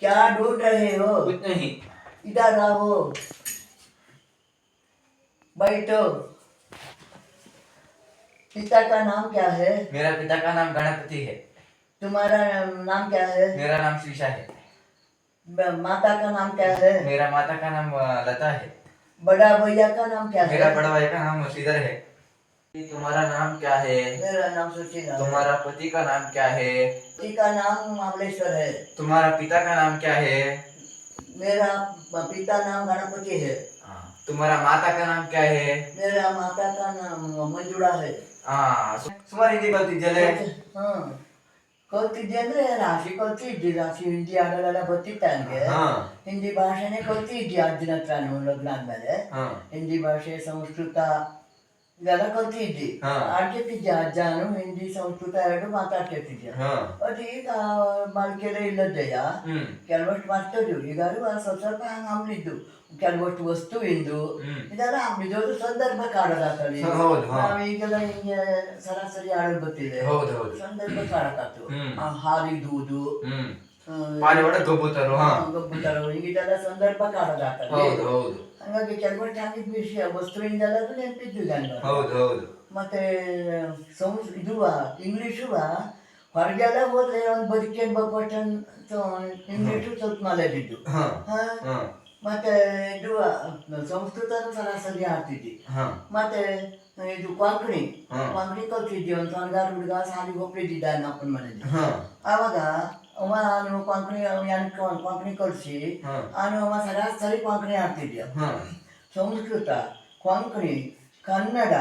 क्या ढूंढ रहे हो? कुछ नहीं। इधर आओ, बैठो। पिता का नाम क्या है? मेरा पिता का नाम गणपति है। तुम्हारा नाम क्या है? मेरा नाम शीशा है। माता का नाम क्या है? मेरा माता का नाम लता है। बड़ा भैया का नाम क्या है? मेरा बड़ा भाई का नाम श्रीधर है। तुम्हारा नाम क्या है? मेरा नाम सुशील है। तुम्हारा पति का नाम क्या है? पति का नाम महाबलेश्वर है। तुम्हारा पिता का नाम क्या है? मेरा पिता नाम गणपति है। तुम्हारा माता का नाम क्या है? मेरा माता का नाम मंजुळा है। ಸುಮಾರು ಹಿಂದಿ ಕಲ್ತಿದ್ಯಲ್ಲ. ಕಲ್ತಿದ್ದೆ ಅಂದ್ರೆ ರಾಶಿ ಕಲ್ತಿದ್ದಿ, ರಾಶಿ ಹಿಂದಿ ಹಾಡಲೆಲ್ಲ ಗೊತ್ತಿತ್ತ ನನಗೆ. ಹಿಂದಿ ಭಾಷೆನೇ ಕಲ್ತಿದ್ದಿ ಅಜ್ಜನ ಹತ್ರನು ಲಗ್ನ ಆದ್ಮೇಲೆ. ಹಿಂದಿ ಭಾಷೆ, ಸಂಸ್ಕೃತ ಇದೆಲ್ಲ ಕಲ್ತಿದ್ದಿ. ಆಡ್ತಿದ್ದೆ ಅಜ್ಜನು ಹಿಂದಿ ಸಂಸ್ಕೃತ ಎರಡು ಮಾತಾಡ್ತಿದ್ದೆ. ಅದು ಈಗ ಮಲ್ಕೆಲ್ಲ ಇಲ್ಲದ್ದೆಯ ಕೆಲವಷ್ಟು ಮಾಡ್ತಿದ್ವು. ಈಗ ಸ್ವಲ್ಪ ಸ್ವಲ್ಪ ಹಂಗೆ ಅಂಬ್ಲಿದ್ದು ಕೆಲವಷ್ಟು ವಸ್ತುವಿಂದು ಇದೆಲ್ಲ ಅಂಬ್ಲಿದ್ದು ಸಂದರ್ಭ ಕಾಡೋದಾಗ್ತದೆ. ನಾವೀಗೆಲ್ಲ ಹಿಂಗೆ ಸರಾಸರಿ ಆಡೋದು ಗೊತ್ತಿದೆ, ಸಂದರ್ಭ ಕಾಡಕ್ಕಾಗ್ತು. ಹಾಲಿದುವುದು, ಗಬ್ಬುತರು ಹೀಗಿದೆಲ್ಲ ಸಂದರ್ಭ ಕಾಡೋದಾಗ್ತದೆ. ಹಂಗಾಗಿ ಕೆಲವಷ್ಟು ಹಂಗಿದ್ ವಿಷಯ ವಸ್ತುವಿಂದೆಲ್ಲ ನೆನಪಿದ್ದು ನನಗೆ. ಮತ್ತೆ ಇದುವ ಇಂಗ್ಲೀಷುವ ಹೊರಗೆಲ್ಲ ಹೋದ್ರೆ ಒಂದು ಬದುಕೇನು ಬಬ್ಬಟ್ಟು ಇಂಗ್ಲೀಷು ಸ್ವಲ್ಪ ನಾಲೆಜ್ ಇದ್ದು. ಮತ್ತೆ ಇದು ಸಂಸ್ಕೃತನೂ ಸರಾಸರಿ ಆಡ್ತಿದ್ದಿ. ಮತ್ತೆ ಇದು ಕೊಂಕಣಿ ಕಲ್ತಿದ್ದಿ. ಒಂದು ಸಣ್ಣಗಾರ ಹುಡುಗ ಸಾಲಿಗೆ ಹೋಗ್ತಿದ್ದ ಅಪ್ಪನ ಮನೇಲಿ. ಆವಾಗ ಅವ ನಾನು ಕೊಂಕಣಿ ಕಲಿಸಿ ನಾನು ಅವ ಸರಾಸರಿ ಕೊಂಕಣಿ ಆಡ್ತಿದ್ದೆ. ಸಂಸ್ಕೃತ, ಕೊಂಕಣಿ, ಕನ್ನಡ,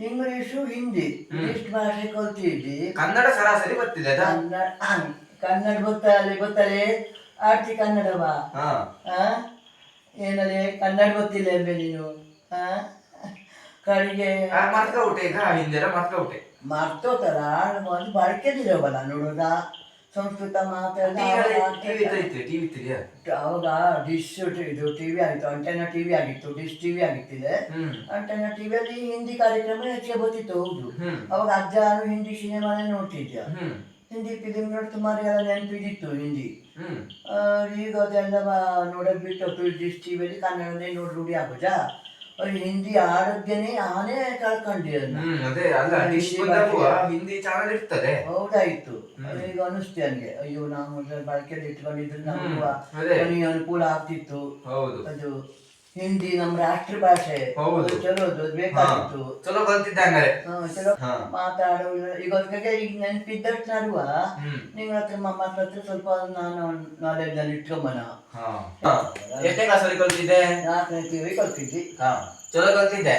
ಇಂಗ್ಲೀಷು, ಹಿಂದಿ ಇಷ್ಟು ಭಾಷೆ ಕಲ್ತಿದ್ದಿ. ಕನ್ನಡ ಸರಾಸರಿ ಗೊತ್ತಿದೆ. ಕನ್ನಡ ಗೊತ್ತಲೇ ಆಡ್ತಿ ಕನ್ನಡವ. ಏನಲ್ಲಿ ಕನ್ನಡ ಗೊತ್ತಿಲ್ಲ ಎಂಬೆ ನೀನು. ಕಡೆಗೆ ಮರ್ತೋತಾರ ಒಂದು ಬಳಕೆದಿರವಲ್ಲ ನೋಡೋದ. ಸಂಸ್ಕೃತ ಮಾತಾಡ ಅವಾಗ ಡಿಶ್ ಇದು ಟಿವಿ ಆಗಿತ್ತು, ಅಂಟೆನಾ ಟಿವಿ ಆಗಿತ್ತು, ಡಿಶ್ ಟಿವಿ ಆಗಿತ್ತಿದೆ. ಅಂಟೆನಾ ಟಿವಿಯಲ್ಲಿ ಹಿಂದಿ ಕಾರ್ಯಕ್ರಮ ಹೆಚ್ಚಿಗೆ ಬರ್ತಿತ್ತು. ಹೌದು, ಅವಾಗ ಅಜ್ಜಾನು ಹಿಂದಿ ಸಿನಿಮಾನೇ ನೋಡ್ತಿದ್ದ. ಹಿಂದಿ ಫಿಲಿಮ್ ನೋಡಿ ಸುಮಾರು ಎಲ್ಲ ನೆನಪಿದಿತ್ತು ಹಿಂದಿ. ಈಗ ಅದೆಲ್ಲ ನೋಡೋದು ಬಿಟ್ಟು ಡಿಶ್ ಟಿವಿಯಲ್ಲಿ ಕನ್ನಡನೇ ನೋಡಿ ರೂಢಿ ಆಗೋಜ. ಹಿಂದಿ ಆರೋಗ್ಯನೇ ಆನೆ ಕಳ್ಕೊಂಡಿರೋದು. ಹೌದಾಯ್ತು. ಈಗ ಅನಿಸ್ತೆ ನನಗೆ, ಅಯ್ಯೋ ನಾವು ಬಳಕೆಯಲ್ಲಿ ಇಟ್ಕೊಂಡಿದ್ರು ನಮಗೂ ಅನುಕೂಲ ಆಗ್ತಿತ್ತು. ಅದು ಹಿಂದಿ ನಮ್ಮ ರಾಷ್ಟ್ರ ಭಾಷೆ, ಚಲೋದು ಬೇಕಾಗಿತ್ತು. ಚಲೋ ಕಲ್ತಿದ್ದಂಗೆ ಚಲೋ ಮಾತಾಡೋ. ಈಗ ಈಗ ನೆನಪಿದ್ದಷ್ಟು ನಡುವ ನಿಂಗಳ ಹತ್ರ ಮಕ್ಕಳ ಹತ್ರ ಸ್ವಲ್ಪ ನಾನು ನಾಲೆಜ್ ನಲ್ಲಿ ಇಟ್ಕೊಂಬನ. ಎಷ್ಟೇ ಕ್ಲಾಸಲ್ಲಿ ಕಲ್ತಿದ್ದೆ? 4ನೇ ಕಲ್ತಿದ್ದಿ. ಚಲೋ ಕಲ್ತಿದ್ದೆ.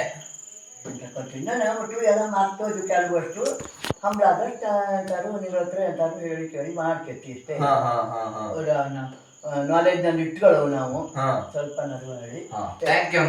ನಾನು ಒಟ್ಟು ಎಲ್ಲ ಮಾಡ್ತೋದು. ಕೆಲವಷ್ಟು ಹಂಬಲಾದಷ್ಟು ನಿಂಗಳ ಹತ್ರ ಎಂತಾದ್ರು ಹೇಳಿ ಕೇಳಿ ಮಾಡ್ಕೊತಿ ಇಷ್ಟೇ. ನಾಲೆಜ್ ನಲ್ಲಿ ಇಟ್ಕೊಳ್ಳೋ ನಾವು ಸ್ವಲ್ಪ ನಡುವೆ ಹೇಳಿ. Thank you.